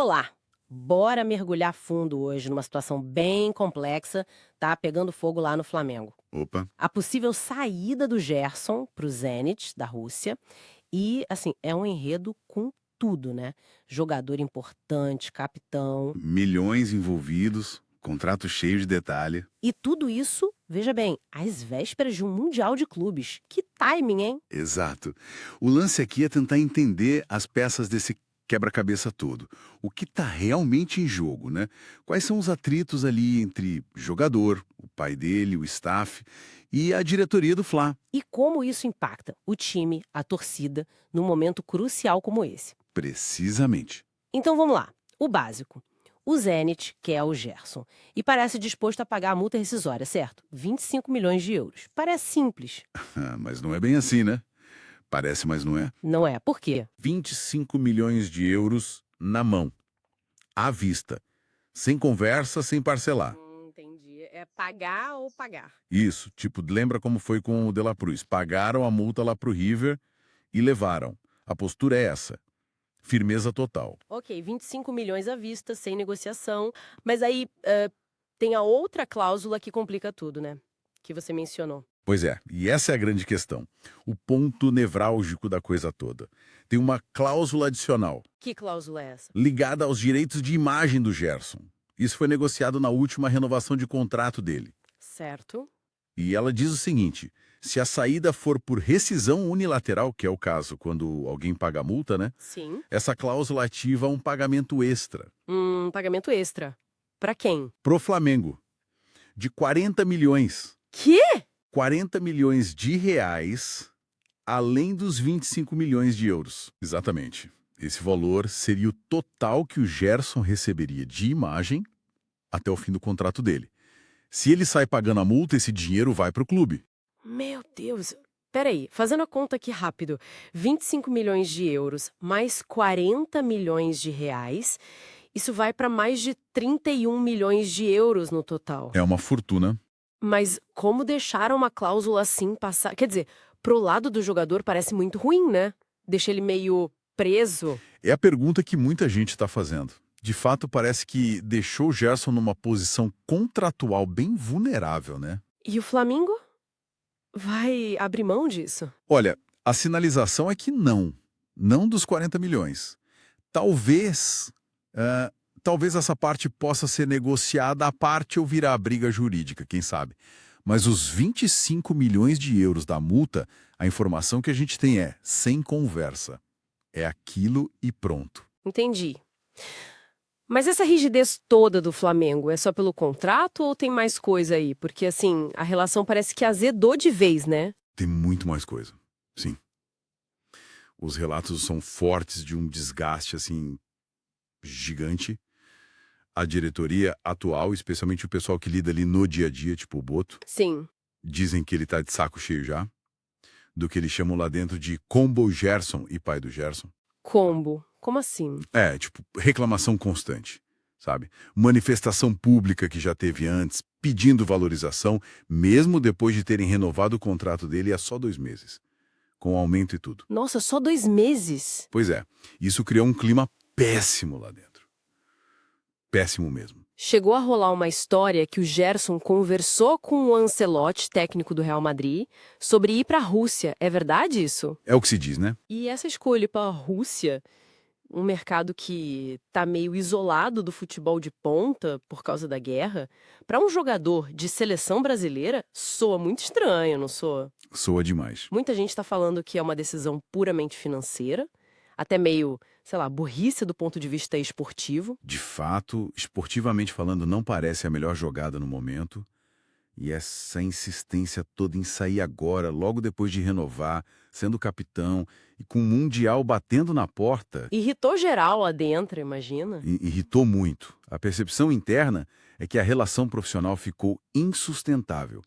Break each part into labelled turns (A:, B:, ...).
A: Olá! Bora mergulhar fundo hoje numa situação bem complexa, tá pegando fogo lá no Flamengo.
B: Opa,
A: A possível saída do Gerson para o Zenit, da Rússia, e, assim, é um enredo com tudo, né? Jogador importante, capitão,
B: milhões envolvidos, contrato cheio de detalhe.
A: e tudo isso, veja bem, às vésperas de um Mundial de Clubes. Que timing, hein?
B: Exato. O lance aqui é tentar entender as peças desse quebra-cabeça todo. O que está realmente em jogo, né? Quais são os atritos ali entre jogador, o pai dele, o staff e a diretoria do Fla?
A: E como isso impacta o time, a torcida, num momento crucial como esse.
B: Precisamente.
A: Então vamos lá. O básico. O Zenit quer o Gerson e parece disposto a pagar a multa rescisória, certo? 25 milhões de euros. Parece simples.
B: Ah, mas não é bem assim, né? Parece, mas não é.
A: Não é? Por quê?
C: 25 milhões de euros na mão, à vista, sem conversa, sem parcelar.
A: Entendi. É pagar ou pagar.
C: Isso, tipo, lembra como foi com o De La Cruz? Pagaram a multa lá pro River e levaram. A postura é essa, firmeza total.
A: Ok, 25 milhões à vista, sem negociação. Mas aí tem a outra cláusula que complica tudo, né? Que você mencionou.
C: Pois é, e essa é a grande questão, o ponto nevrálgico da coisa toda. Tem uma cláusula adicional,
A: Que cláusula é essa?
C: ligada aos direitos de imagem do Gerson. Isso foi negociado na última renovação de contrato dele.
A: Certo.
C: E ela diz o seguinte: se a saída for por rescisão unilateral, que é o caso quando alguém paga a multa, né?
A: Sim.
C: Essa cláusula ativa um pagamento extra
A: Pagamento extra. Pra quem?
C: pro Flamengo de 40 milhões.
A: Quê?
C: 40 milhões de reais, além dos 25 milhões de euros. Exatamente. Esse valor seria o total que o Gerson receberia de imagem até o fim do contrato dele. Se ele sai pagando a multa, esse dinheiro vai para o clube.
A: Meu Deus. Peraí, fazendo a conta aqui rápido. 25 milhões de euros mais 40 milhões de reais. Isso vai para mais de 31 milhões de euros no total.
C: É uma fortuna.
A: Mas como deixaram uma cláusula assim passar? Quer dizer, pro lado do jogador parece muito ruim, né? Deixa ele meio preso.
C: É a pergunta que muita gente está fazendo. De fato, parece que deixou o Gerson numa posição contratual bem vulnerável, né?
A: E o Flamengo? Vai abrir mão disso?
C: Olha, a sinalização é que não. Não dos 40 milhões. Talvez, talvez essa parte possa ser negociada à parte ou virar briga jurídica, quem sabe. Mas os 25 milhões de euros da multa, a informação que a gente tem é sem conversa. É aquilo e pronto.
A: Entendi. Mas essa rigidez toda do Flamengo é só pelo contrato ou tem mais coisa aí? Porque, assim, a relação parece que azedou de vez, né?
C: Tem muito mais coisa. Sim. Os relatos são fortes de um desgaste, assim, gigante. A diretoria atual, especialmente o pessoal que lida ali no dia a dia, tipo o Boto,
A: Sim.
C: dizem que ele tá de saco cheio já, do que eles chamam lá dentro de combo Gerson e pai do Gerson.
A: Combo. Como assim?
C: É, tipo, reclamação constante, sabe? Manifestação pública que já teve antes, pedindo valorização, mesmo depois de terem renovado o contrato dele há só 2 meses, com aumento e tudo.
A: Nossa, só 2 meses?
C: Pois é, isso criou um clima péssimo lá dentro. Péssimo mesmo.
A: Chegou a rolar uma história que o Gerson conversou com o Ancelotti, técnico do Real Madrid, sobre ir para a Rússia. É verdade isso?
C: É o que se diz, né?
A: E essa escolha para a Rússia, um mercado que tá meio isolado do futebol de ponta por causa da guerra, para um jogador de seleção brasileira, soa muito estranho, não soa?
C: Soa demais.
A: Muita gente está falando que é uma decisão puramente financeira, até meio, sei lá, burrice do ponto de vista esportivo.
C: De fato, esportivamente falando, não parece a melhor jogada no momento. E essa insistência toda em sair agora, logo depois de renovar, sendo capitão e com o Mundial batendo na porta,
A: Irritou geral lá dentro, imagina.
C: irritou muito. A percepção interna é que a relação profissional ficou insustentável.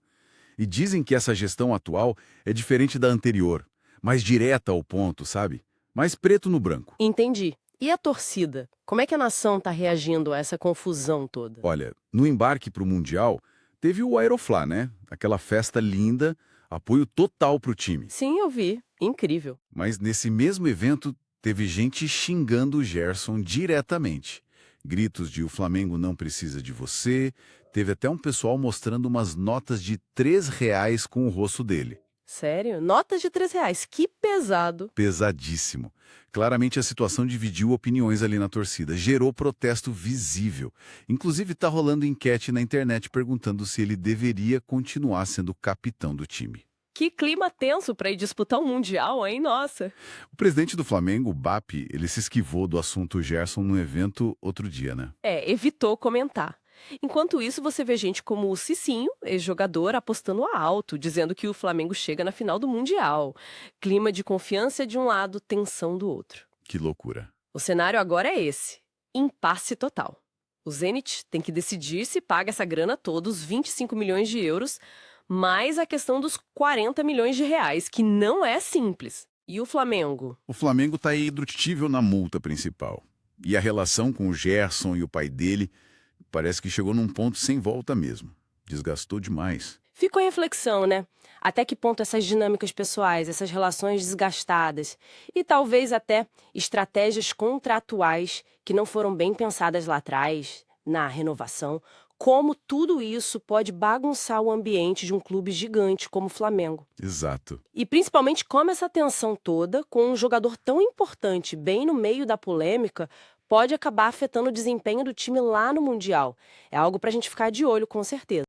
C: E dizem que essa gestão atual é diferente da anterior, mais direta ao ponto, sabe? Mais preto no branco.
A: Entendi. E a torcida? Como é que a nação tá reagindo a essa confusão toda?
C: Olha, no embarque para o Mundial, teve o Aeroflá, né? Aquela festa linda, apoio total para o time.
A: Sim, eu vi. Incrível.
C: Mas nesse mesmo evento
B: Teve gente xingando o Gerson diretamente. Gritos de "o Flamengo não precisa de você". Teve até um pessoal mostrando umas notas de R$ 3 com o rosto dele.
A: Sério? Notas de R$ 3. Que pesado.
B: Pesadíssimo. Claramente a situação dividiu opiniões ali na torcida, gerou protesto visível. Inclusive está rolando enquete na internet perguntando se ele deveria continuar sendo capitão do time.
A: Que clima tenso para ir disputar um Mundial, hein? Nossa.
B: O presidente do Flamengo, o BAP, ele se esquivou do assunto Gerson num evento outro dia, né?
A: Evitou comentar. Enquanto isso, você vê gente como o Cicinho, ex-jogador, apostando alto, dizendo que o Flamengo chega na final do Mundial. Clima de confiança de um lado, tensão do outro.
B: Que loucura.
A: O cenário agora é esse: impasse total. O Zenit tem que decidir se paga essa grana toda, os 25 milhões de euros, mais a questão dos 40 milhões de reais, que não é simples. E o Flamengo?
B: O Flamengo está irredutível na multa principal. E a relação com o Gerson e o pai dele parece que chegou num ponto sem volta mesmo. Desgastou demais.
A: Ficou em reflexão, né? Até que ponto essas dinâmicas pessoais, essas relações desgastadas e talvez até estratégias contratuais que não foram bem pensadas lá atrás, na renovação, como tudo isso pode bagunçar o ambiente de um clube gigante como o Flamengo.
B: Exato.
A: E principalmente como essa tensão toda, com um jogador tão importante bem no meio da polêmica, pode acabar afetando o desempenho do time lá no Mundial. É algo pra gente ficar de olho, com certeza.